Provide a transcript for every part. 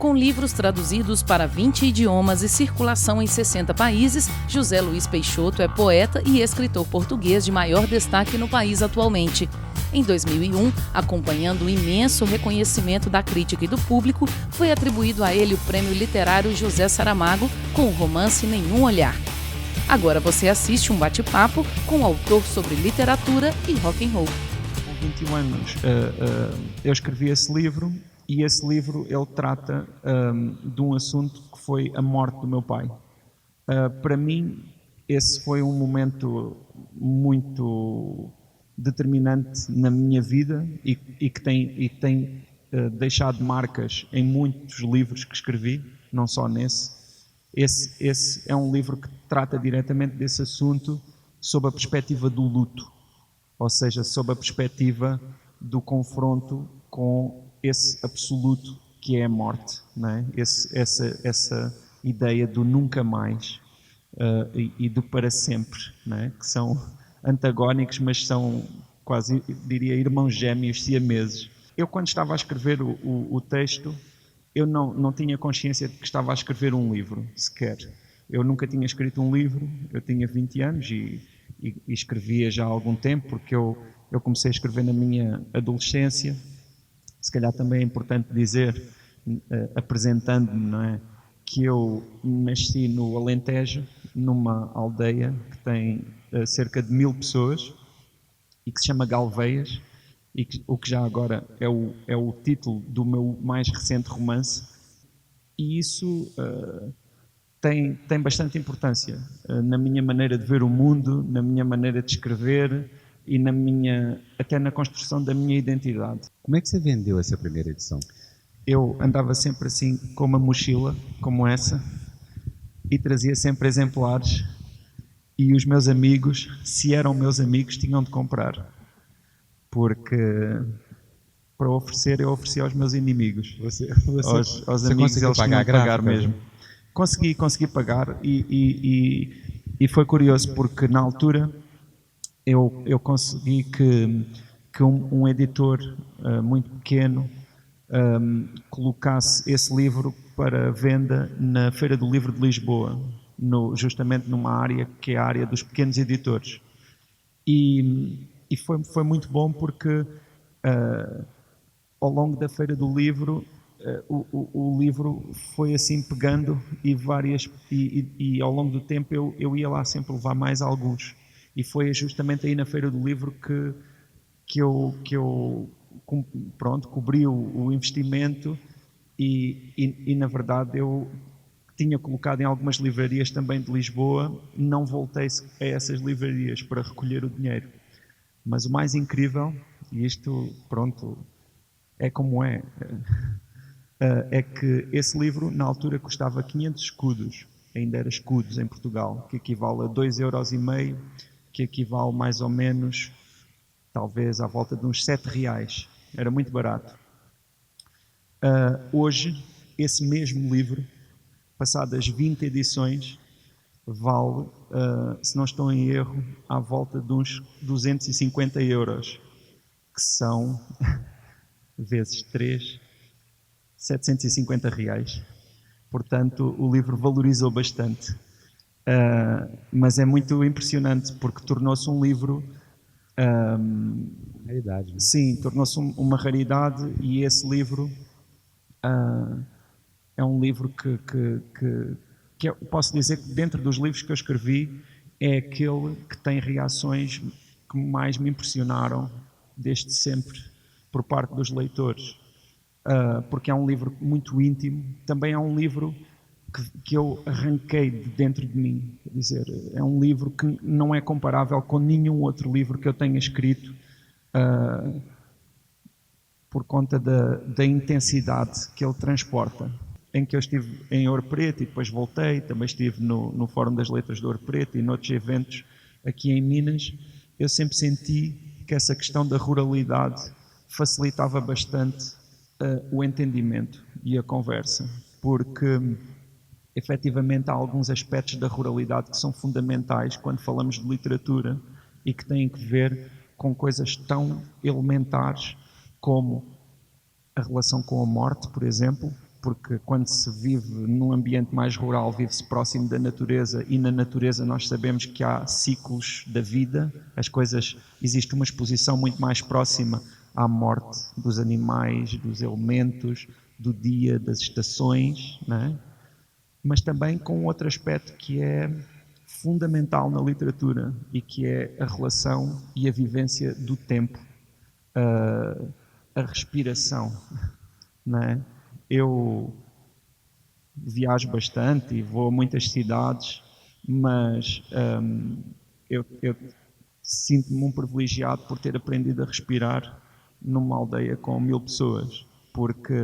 Com livros traduzidos para 20 idiomas e circulação em 60 países, José Luiz Peixoto é poeta e escritor português de maior destaque no país atualmente. Em 2001, acompanhando o imenso reconhecimento da crítica e do público, foi atribuído a ele o Prêmio Literário José Saramago com o romance Nenhum Olhar. Agora você assiste um bate-papo com o autor sobre literatura e rock and roll. Com 21 anos eu escrevi esse livro e esse livro ele trata de um assunto que foi a morte do meu pai. Para mim esse foi um momento muito determinante na minha vida e que tem deixado marcas em muitos livros que escrevi, não só nesse. Esse é um livro que trata diretamente desse assunto sob a perspectiva do luto, ou seja, sob a perspectiva do confronto com esse absoluto que é a morte, não é? Essa ideia do nunca mais e do para sempre, não é? Que são antagónicos, mas são quase, diria, irmãos gêmeos siameses. Eu, quando estava a escrever o texto, eu não tinha consciência de que estava a escrever um livro, sequer. Eu nunca tinha escrito um livro, eu tinha 20 anos e escrevia já há algum tempo, porque eu comecei a escrever na minha adolescência. Se calhar também é importante dizer, apresentando-me, não é, que eu nasci no Alentejo, numa aldeia que tem cerca de 1000 pessoas e que se chama Galveias, e o que já agora é o título do meu mais recente romance, e isso tem bastante importância na minha maneira de ver o mundo, na minha maneira de escrever e até na construção da minha identidade. Como é que você vendeu essa primeira edição? Eu andava sempre assim com uma mochila como essa e trazia sempre exemplares, e os meus amigos, se eram meus amigos, tinham de comprar, porque para oferecer eu oferecia aos meus inimigos. Aos amigos, eles tinham de pagar mesmo. Consegui pagar e foi curioso porque na altura eu consegui que um editor muito pequeno colocasse esse livro para venda na Feira do Livro de Lisboa, justamente numa área que é a área dos pequenos editores. E foi muito bom porque ao longo da Feira do Livro o livro foi assim pegando e ao longo do tempo eu ia lá sempre levar mais alguns, e foi justamente aí na Feira do Livro que eu cobri o investimento e na verdade eu tinha colocado em algumas livrarias também de Lisboa, não voltei a essas livrarias para recolher o dinheiro. Mas o mais incrível, e isto é como é que esse livro na altura custava 500 escudos, ainda era escudos em Portugal, que equivale a 2,5 €, que equivale mais ou menos, talvez à volta de uns 7 reais, era muito barato. Hoje, esse mesmo livro, passadas 20 edições, vale, se não estou em erro, à volta de uns 250 €, que são, vezes 3, 750 reais. Portanto, o livro valorizou bastante. Mas é muito impressionante porque tornou-se um livro... Raridade, né? Sim, tornou-se uma raridade, e esse livro é um livro que eu posso dizer que dentro dos livros que eu escrevi é aquele que tem reações que mais me impressionaram desde sempre por parte dos leitores. Porque é um livro muito íntimo, também é um livro que eu arranquei de dentro de mim. Quer dizer, é um livro que não é comparável com nenhum outro livro que eu tenha escrito, por conta da intensidade que ele transporta. Em que eu estive em Ouro Preto e depois voltei, também estive no Fórum das Letras de Ouro Preto e noutros eventos aqui em Minas, eu sempre senti que essa questão da ruralidade facilitava bastante o entendimento e a conversa, porque efetivamente há alguns aspectos da ruralidade que são fundamentais quando falamos de literatura e que têm que ver com coisas tão elementares como a relação com a morte, por exemplo, porque quando se vive num ambiente mais rural, vive-se próximo da natureza, e na natureza nós sabemos que há ciclos da vida, as coisas, existe uma exposição muito mais próxima à morte dos animais, dos elementos, do dia, das estações, não é? Mas também com outro aspecto que é fundamental na literatura e que é a relação e a vivência do tempo, a respiração, não é? Eu viajo bastante e vou a muitas cidades, mas eu sinto-me um privilegiado por ter aprendido a respirar numa aldeia com 1000 pessoas, porque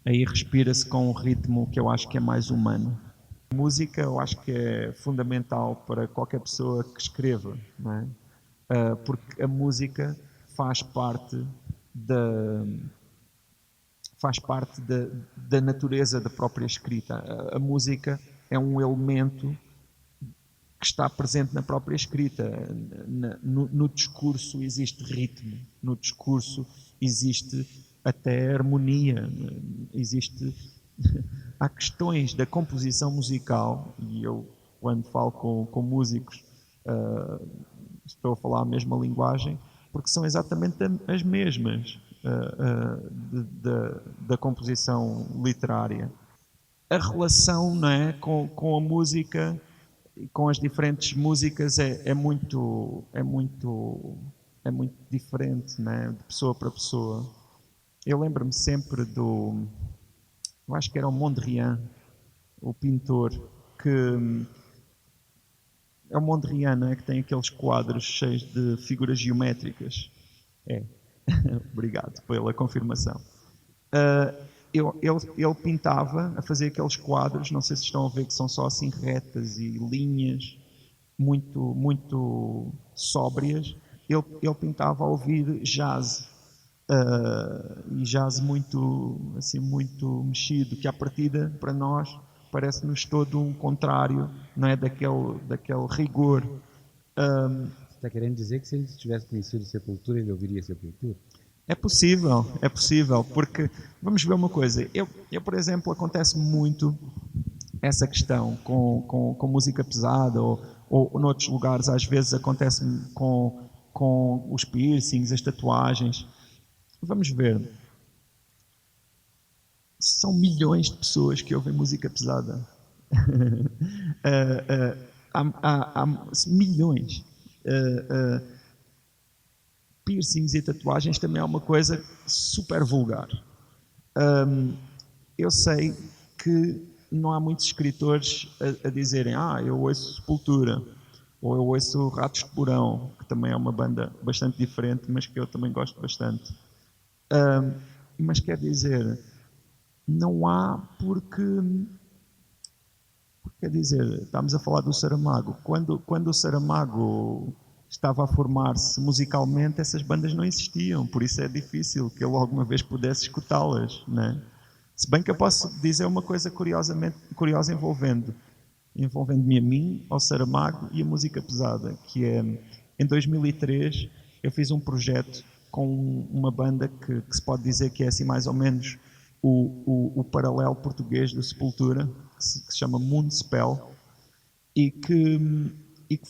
aí respira-se com um ritmo que eu acho que é mais humano. A música eu acho que é fundamental para qualquer pessoa que escreva, não é? Porque a música faz parte da natureza da própria escrita. A música é um elemento que está presente na própria escrita. No discurso existe ritmo, no discurso existe até harmonia, há questões da composição musical, e eu, quando falo com músicos, estou a falar a mesma linguagem, porque são exatamente as mesmas da composição literária. A relação, não é, com a música, com as diferentes músicas é muito diferente, não é, de pessoa para pessoa. Eu lembro-me sempre eu acho que era o Mondrian, o pintor, que é o Mondrian, não é, que tem aqueles quadros cheios de figuras geométricas. É. Obrigado pela confirmação. Ele pintava a fazer aqueles quadros, não sei se estão a ver, que são só assim retas e linhas muito sóbrias. Ele pintava a ouvir jazz, e jazz muito mexido, que à partida para nós parece-nos todo um contrário, não é, daquele rigor. Você está querendo dizer que se ele tivesse conhecido Sepultura, ele ouviria Sepultura? É possível, porque vamos ver uma coisa. Eu por exemplo, acontece muito essa questão com música pesada, ou noutros lugares às vezes acontece com os piercings, as tatuagens. Vamos ver. São milhões de pessoas que ouvem música pesada. Há milhões. Piercings e tatuagens também é uma coisa super vulgar. Eu sei que não há muitos escritores a dizerem eu ouço Sepultura, ou eu ouço Ratos de Porão, que também é uma banda bastante diferente, mas que eu também gosto bastante. Mas quer dizer, não há porque quer dizer, estamos a falar do Saramago. Quando o Saramago estava a formar-se musicalmente, essas bandas não existiam, por isso é difícil que ele alguma vez pudesse escutá-las, né? Se bem que eu posso dizer uma coisa curiosa envolvendo-me a mim, ao Saramago e a música pesada, que é, em 2003, eu fiz um projeto com uma banda que se pode dizer que é assim mais ou menos o paralelo português do Sepultura, que se chama Moonspell, e que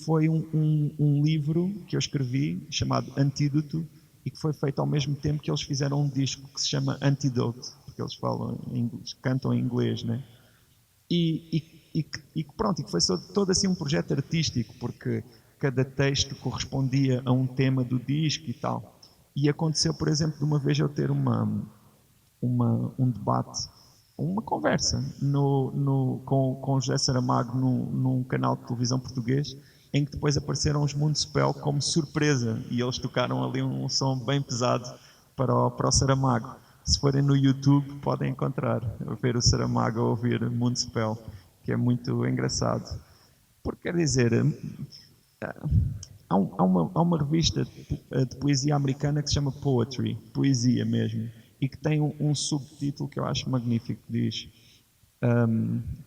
foi um livro que eu escrevi, chamado Antídoto, e que foi feito ao mesmo tempo que eles fizeram um disco que se chama Antidote, porque eles falam em inglês, cantam em inglês, né? E que foi todo assim um projeto artístico, porque cada texto correspondia a um tema do disco e tal. E aconteceu, por exemplo, de uma vez eu ter um debate, uma conversa com José Saramago num canal de televisão português, em que depois apareceram os Moonspell como surpresa, e eles tocaram ali um som bem pesado para o Saramago. Se forem no YouTube podem encontrar, ver o Saramago a ouvir Moonspell, que é muito engraçado. Porque quer dizer, há uma revista de poesia americana que se chama Poetry, poesia mesmo, e que tem um subtítulo que eu acho magnífico, que diz,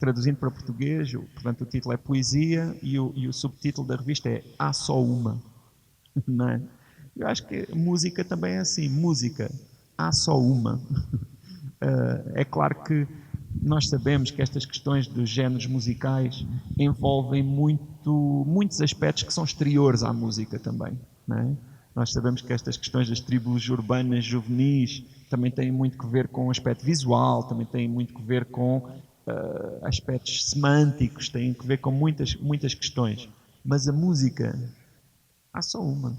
traduzindo para português, portanto o título é Poesia e o subtítulo da revista é Há Só Uma. Não é? Eu acho que música também é assim, música, há só uma. É claro que nós sabemos que estas questões dos géneros musicais envolvem muitos aspectos que são exteriores à música também, não é? Nós sabemos que estas questões das tribos urbanas juvenis também têm muito que ver com o aspecto visual, também têm muito que ver com aspectos semânticos, têm que ver com muitas questões. Mas a música, há só uma.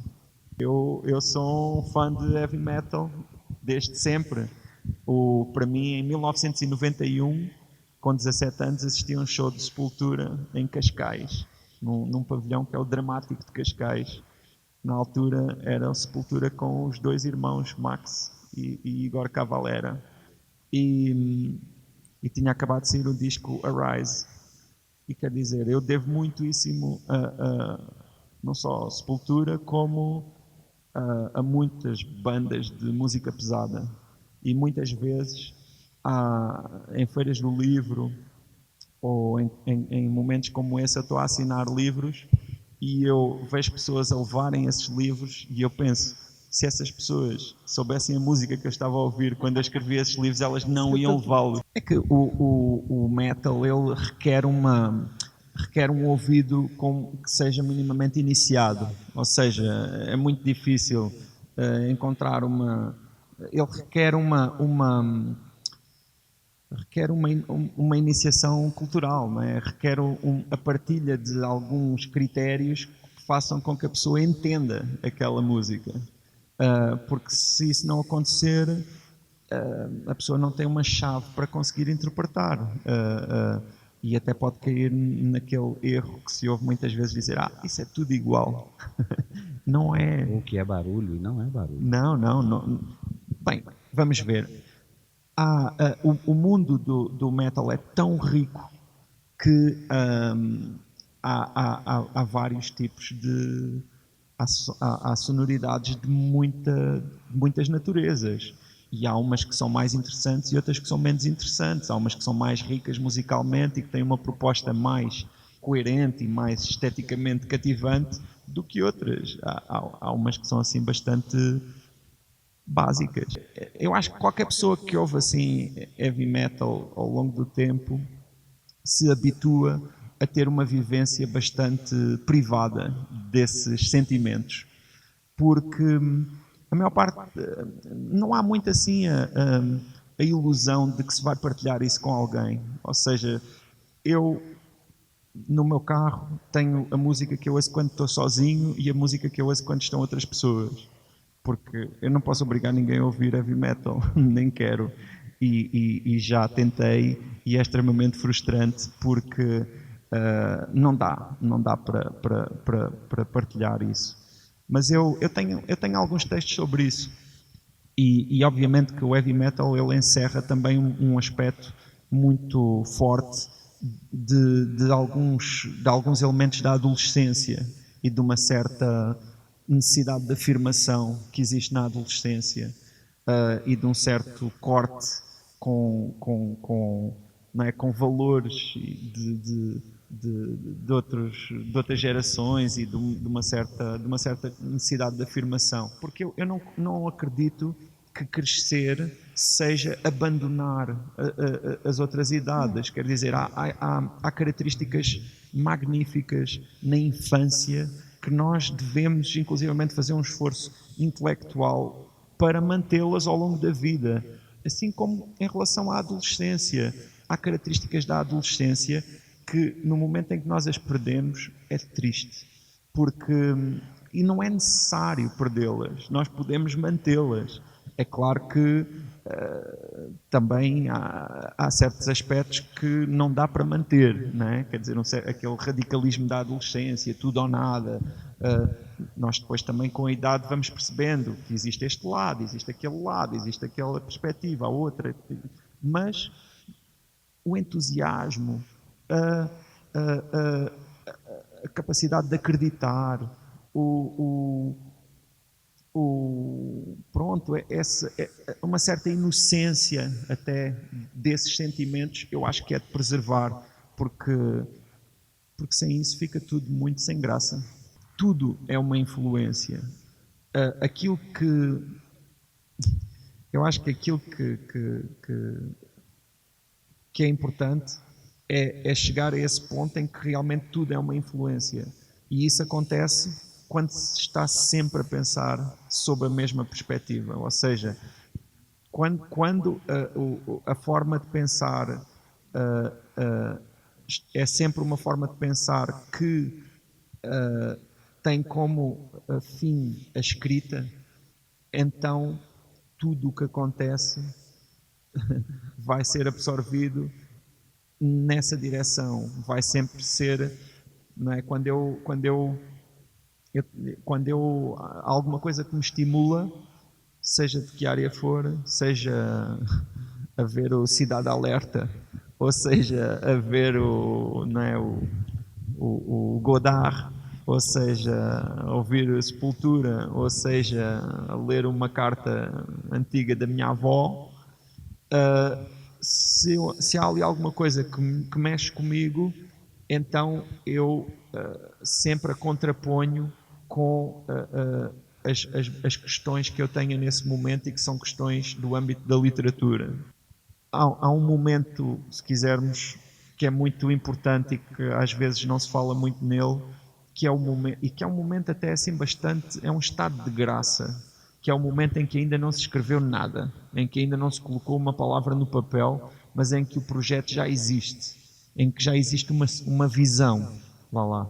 Eu sou um fã de heavy metal desde sempre. Para mim, em 1991, com 17 anos, assisti a um show de Sepultura em Cascais, num pavilhão que é o Dramático de Cascais. Na altura era a Sepultura com os dois irmãos, Max e Igor Cavalera. E tinha acabado de sair o disco Arise. E quer dizer, eu devo muitíssimo não só a Sepultura, como a muitas bandas de música pesada. E muitas vezes, em feiras do livro, ou em momentos como esse, eu estou a assinar livros e eu vejo pessoas a levarem esses livros e eu penso, se essas pessoas soubessem a música que eu estava a ouvir quando eu escrevi esses livros, elas não iam levá-los. É que o metal, ele requer um ouvido que seja minimamente iniciado, ou seja, é muito difícil encontrar ele requer uma iniciação cultural, não é? Requer a partilha de alguns critérios que façam com que a pessoa entenda aquela música, porque se isso não acontecer, a pessoa não tem uma chave para conseguir interpretar. E até pode cair naquele erro que se ouve muitas vezes dizer, isso é tudo igual. Não é. Ou que é barulho e não é barulho. Não. Bem, vamos ver. O mundo do metal é tão rico que há vários tipos de... Há sonoridades de muitas naturezas. E há umas que são mais interessantes e outras que são menos interessantes. Há umas que são mais ricas musicalmente e que têm uma proposta mais coerente e mais esteticamente cativante do que outras. Há umas que são assim bastante básicas. Eu acho que qualquer pessoa que ouve assim heavy metal ao longo do tempo se habitua a ter uma vivência bastante privada desses sentimentos. Porque a maior parte, não há muito assim a ilusão de que se vai partilhar isso com alguém. Ou seja, eu no meu carro tenho a música que eu ouço quando estou sozinho e a música que eu ouço quando estão outras pessoas. Porque eu não posso obrigar ninguém a ouvir heavy metal, nem quero. E já tentei e é extremamente frustrante porque não dá para partilhar isso. Mas eu tenho alguns textos sobre isso. E obviamente que o heavy metal ele encerra também um aspecto muito forte de alguns elementos da adolescência e de uma certa necessidade de afirmação que existe na adolescência e de um certo corte não é, com valores de outras gerações e de uma certa necessidade de afirmação. Porque eu não acredito que crescer seja abandonar as outras idades. Quer dizer, há características magníficas na infância que nós devemos, inclusivamente, fazer um esforço intelectual para mantê-las ao longo da vida. Assim como em relação à adolescência. Há características da adolescência que, no momento em que nós as perdemos, é triste. E não é necessário perdê-las. Nós podemos mantê-las. É claro que também há certos aspectos que não dá para manter, não é? Quer dizer, aquele radicalismo da adolescência, tudo ou nada. Nós depois também com a idade vamos percebendo que existe este lado, existe aquele lado, existe aquela perspectiva, a outra. Mas o entusiasmo, a capacidade de acreditar, uma certa inocência até desses sentimentos, eu acho que é de preservar, porque sem isso fica tudo muito sem graça. Tudo é uma influência. Aquilo que eu acho que aquilo que é importante é chegar a esse ponto em que realmente tudo é uma influência. E isso acontece quando se está sempre a pensar sob a mesma perspectiva. Ou seja, quando a forma de pensar é sempre uma forma de pensar que tem como fim a escrita, então tudo o que acontece vai ser absorvido nessa direção, vai sempre ser, não é? Quando há alguma coisa que me estimula, seja de que área for, seja a ver o Cidade Alerta, ou seja a ver não é, o Godard, ou seja a ouvir a Sepultura, ou seja a ler uma carta antiga da minha avó, se há ali alguma coisa que mexe comigo, então eu sempre a contraponho com as questões que eu tenho nesse momento e que são questões do âmbito da literatura. Há um momento, se quisermos, que é muito importante e que às vezes não se fala muito nele, que é um momento, e que é um momento até assim bastante, é um estado de graça, que é o momento em que ainda não se escreveu nada, em que ainda não se colocou uma palavra no papel, mas em que o projeto já existe, em que já existe uma visão, lá.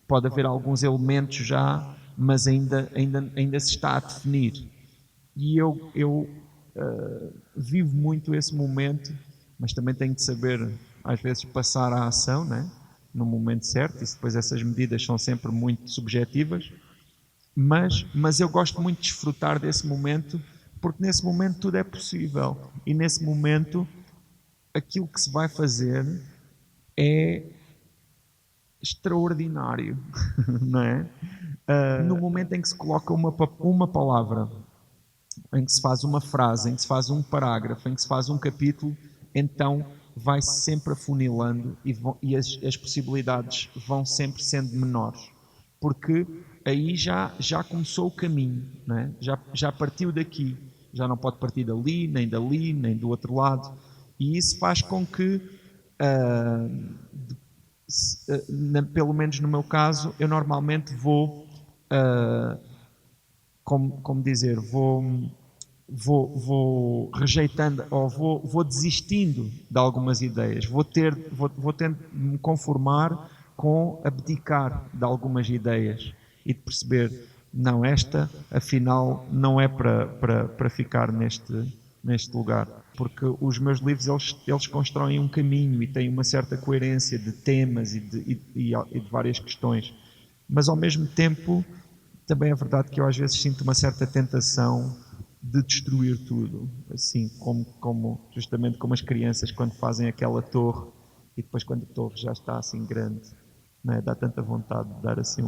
Pode haver alguns elementos já, mas ainda se está a definir. E eu vivo muito esse momento, mas também tenho de saber, às vezes, passar à ação, né? No momento certo, e depois essas medidas são sempre muito subjetivas, mas eu gosto muito de desfrutar desse momento, porque nesse momento tudo é possível, e nesse momento aquilo que se vai fazer é extraordinário, não é? No momento em que se coloca uma palavra, em que se faz uma frase, em que se faz um parágrafo, em que se faz um capítulo, então vai sempre afunilando e as possibilidades vão sempre sendo menores, porque aí já começou o caminho, não é? Já partiu daqui, já não pode partir dali, nem do outro lado, e isso faz com que pelo menos no meu caso, eu normalmente vou como dizer, vou rejeitando ou vou desistindo de algumas ideias, vou tendo de me conformar com abdicar de algumas ideias e de perceber, não, esta afinal não é para ficar neste lugar, porque os meus livros eles constroem um caminho e têm uma certa coerência de temas e de várias questões, mas ao mesmo tempo também é verdade que eu às vezes sinto uma certa tentação de destruir tudo, assim justamente como as crianças quando fazem aquela torre e depois quando a torre já está assim grande, não é? Dá tanta vontade de dar assim